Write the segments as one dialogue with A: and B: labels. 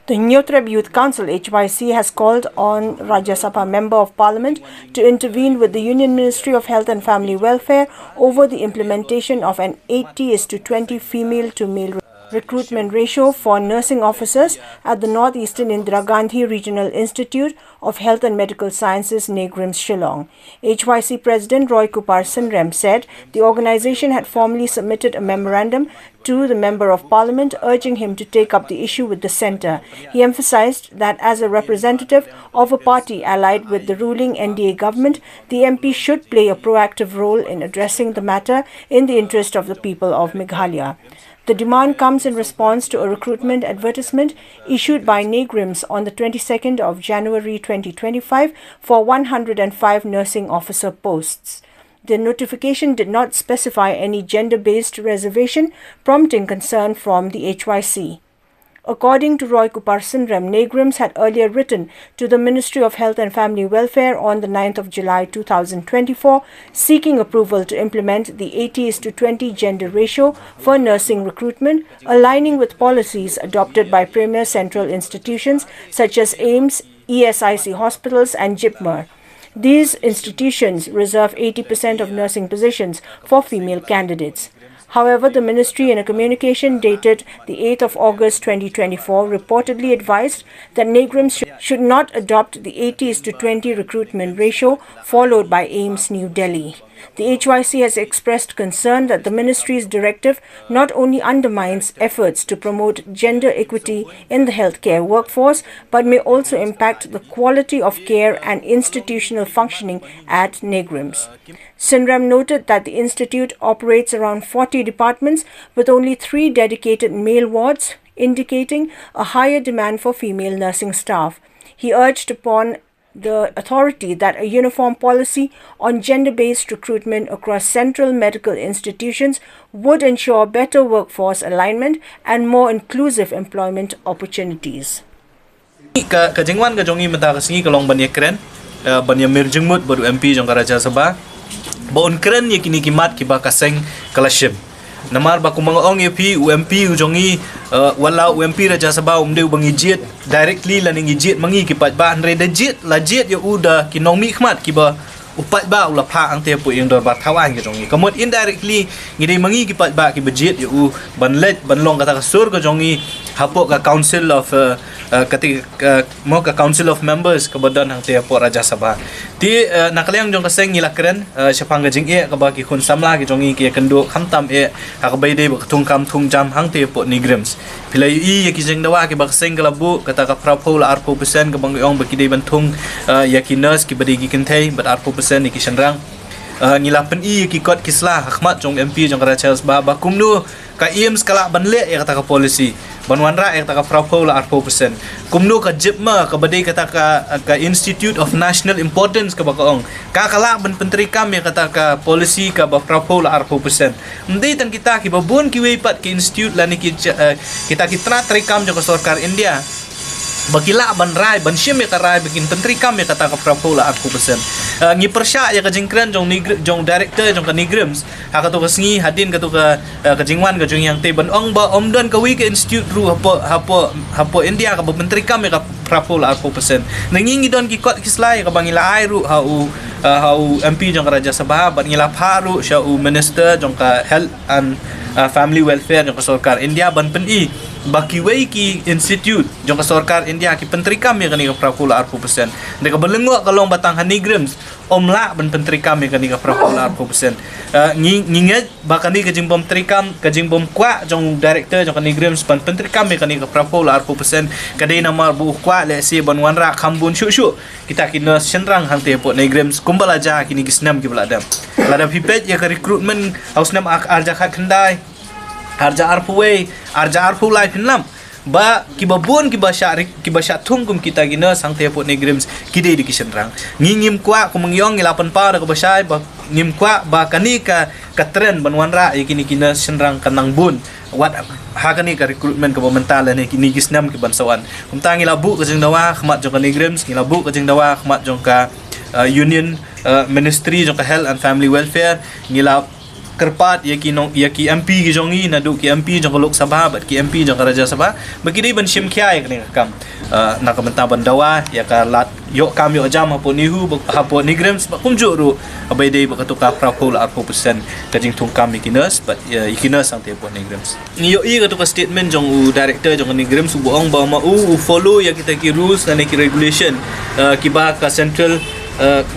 A: The Nyotrab Youth Council (HYC) has called on Rajya Sabha Member of Parliament to intervene with the Union Ministry of Health and Family Welfare over the implementation of an 80:20 female to male recruitment ratio for nursing officers at the Northeastern Indira Gandhi Regional Institute of Health and Medical Sciences, NEGRIMS, Shillong. HYC President Roy Kupar Sunrem said the organization had formally submitted a memorandum to the Member of Parliament urging him to take up the issue with the centre. He emphasised that as a representative of a party allied with the ruling NDA government, the MP should play a proactive role in addressing the matter in the interest of the people of Meghalaya. The demand comes in response to a recruitment advertisement issued by NEGRIMS on the 22nd of January 2025 for 105 nursing officer posts. The notification did not specify any gender-based reservation, prompting concern from the HYC. According to Roy Kupar Sunrem, NEGRIMS had earlier written to the Ministry of Health and Family Welfare on the 9th of July 2024, seeking approval to implement the 80:20 gender ratio for nursing recruitment, aligning with policies adopted by premier central institutions such as AIIMS, ESIC hospitals and JIPMER. These institutions reserve 80% of nursing positions for female candidates. However, the ministry in a communication dated the 8th of August 2024 reportedly advised that NEGRIMS should not adopt the 80:20 recruitment ratio followed by AIIMS New Delhi. The HYC has expressed concern that the ministry's directive not only undermines efforts to promote gender equity in the healthcare workforce, but may also impact the quality of care and institutional functioning at NEGRIMS. Sunrem noted that the institute operates around 40 departments with only 3 dedicated male wards, indicating a higher demand for female nursing staff. He urged upon the authority that a uniform policy on gender-based recruitment across central medical institutions would ensure better workforce alignment and more inclusive employment opportunities.
B: Kajingwan kajongi mata kasingi kalong banya keren banya mirjengmut baru MP jong Raja Sabha baun keren ye kini kimat kiba kaseng kalashim namar ba kumangong EP UMP ujongi wala UMP Raja Sabha umde bangi jet directly laning jet mangi kipat ba andre da jet la jet ya uda kinong mi khmat kiba upat ba ula pha ang te pu yang dor ba thawan ke jongi kamot indirectly ngide mangi kipat ba ki budget ya u banlet banlong kata kasur ke jongi hapok ka council of ketika mau ke council of members ke badan hang te pu Raja Sabha ti nakaliang jong kaseng ngila keren syapang gajing e ka ba ki khun samla ki jongi ki kendo khamtam e ha ka bai de ba thung kam thung jam hang te pu NEGRIMS pilai i ki jeng dawa ki ba kaseng kalabu kata ka prapol arpo persen ke bang yong ba ki de bantung ya ki nurse ki badi ki kentai bat arpo persen ki senrang ngilapen i ki kot kislah Ahmad jong MP jong Raja Sabha ba kumnu ka IM skala banle ya kata ka policy banwanra ya kata ka prapol arpo persen kumnu ka JIPMER ka badi kata ka Institute of National Importance ka bakaong ka kala ban penteri kam ya kata ka policy ka ba prapol arpo persen mdei tan kita ki babun ki weipat ki institute lani ki kita tra trikam jong sarkar India bakila ban rai ban shim ya rai bikin penteri kam ya kata ka prapol arpo persen ngi persya ya ka jingkran jong director jong ka NEGRIMS ha ka to ka sngi hadin ka to ka jingwan ka jong yang te ban ong ba omdan ka wi ka institute ru hapo India ka menteri kam ya ka prapol arpo persen nangingi don ki kot kislai ka bangila ai ru hau MP jong Raja Sabha ban ngila pharu sha u minister jong ka health and family welfare jong ka sarkar India ban pen baki wei ki institute jong ka sarkar India ki penteri kam ya kani ka prapol arpo persen de ka belengok kalong batang NEGRIMS omla ban penteri kam ya kani ka prapol arpo persen nginget bakani ka jingbom trikam ka jingbom kwa jong director jong ka NEGRIMS ban penteri kam ya kani ka prapol arpo persen kadai namar bu kwa le si ban wanra khambun shu kita kina senrang hang te po NEGRIMS kumbala ja kini kisnam ki beladam ladam pipet ya ka recruitment hausnam arja khat khandai arja arpuwe arja arpu lai pinlam ba kibabun kibasya thungkum kita gina sang te po NEGRIMS kide di kisenrang ngingim kwa kumangyong ilapan pa da kabasay ba ngim kwa ba kani ka trend banwanra yakini kina senrang kanang bun wat hakani ka recruitment ka mentala ni kini gisnam ki bansawan kumta ngilabu ka jeng dawa khmat jong ka NEGRIMS ngilabu ka jeng dawa khmat jong ka union ministry jong ka health and family welfare ngila kerpat ya ki MP ki jongi na du ki MP jong Lok Sabha bat ki MP jong Raja Sabha bagi dia ban sim kya ya kini kam nak mentah bandawa ya ka lat yok kam yok jam hapo nihu hapo nigrams ba kumjo ru abai dei ba katu ka prapol arpo persen kajing tung kam ikinas bat ikinas sang te po nigrams ni yo i katu ka statement jong u director jong nigrams buong ba ma u follow ya kita ki rules dan ki regulation ki ba ka central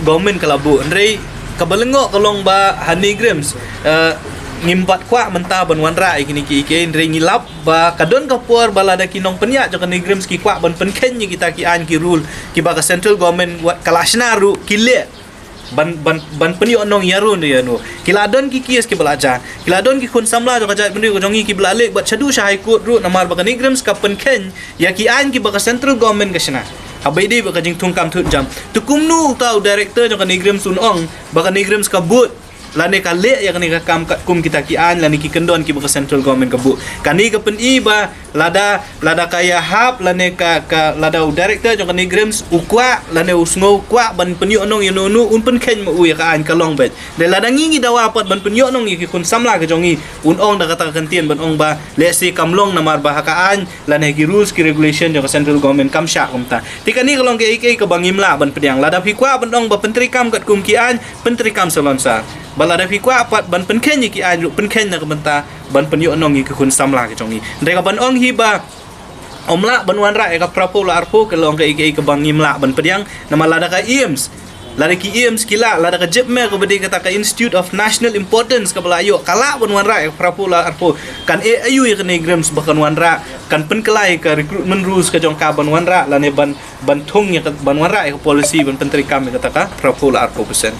B: government kalabu andrei kabalengok kalong ba hanigrams ngimpat kwa mentah ban wanra ikini ki ike ndre ngilap ba kadon kapur balada kinong penyak jo hanigrams ki kwa ban penken ni kita ki an ki rule ki ba ka central government kalashna ru kile ban penyo nong yarun dia no kiladon ki kies ki belajar kiladon ki khun samla jo kajat bendi ko jongi ki belale bat chadu shahai kut ru namar ba hanigrams ka penken ya ki an ki ba ka central government kasna habai dei ba kajing tungkam thut jam tukumnu tau director jo hanigrams sunong ba hanigrams kabut lani ka le ya kani ka kam kum kita ki an lani ki kendon ki ba central government ka bu kani ka pen i ba lada kaya hap lani ka lada director jong kani grams ukwa lani usngo kwa ban penyo nong yunu un pen ken ma u ya ka an ka long bet de lada ngi dawa pat ban penyo nong ki kun samla ka jongi un ong da kata kantien ban ong ba le si kamlong namar ba ka an lani ki rules ki regulation jong central government kam sha kumta tikani ka long ke ka bangimla ban pediang lada pi kwa ban ong ba pentri kam kat kum ki an pentri kam salonsa balada fi kwa pat ban penken ki aju penken na kabanta ban penyo nong ki kun samla ki jongi ndai ka ban ong hi ba omla ban wan ra ka prapo la arpo ke long ka bang imla ban pediang nama lada ka IEMS lada ki IEMS kila lada ka jepme ko bedi kata ka Institute of National Importance ka balayo kala ban wan ra ka prapo la arpo kan ayu ya kene grams bakan wan ra kan penkelai ka recruitment rules ka jong ka ban wan ra lane ban thung ya ban wan ra ka policy ban pentri kam kata ka prapo la arpo persen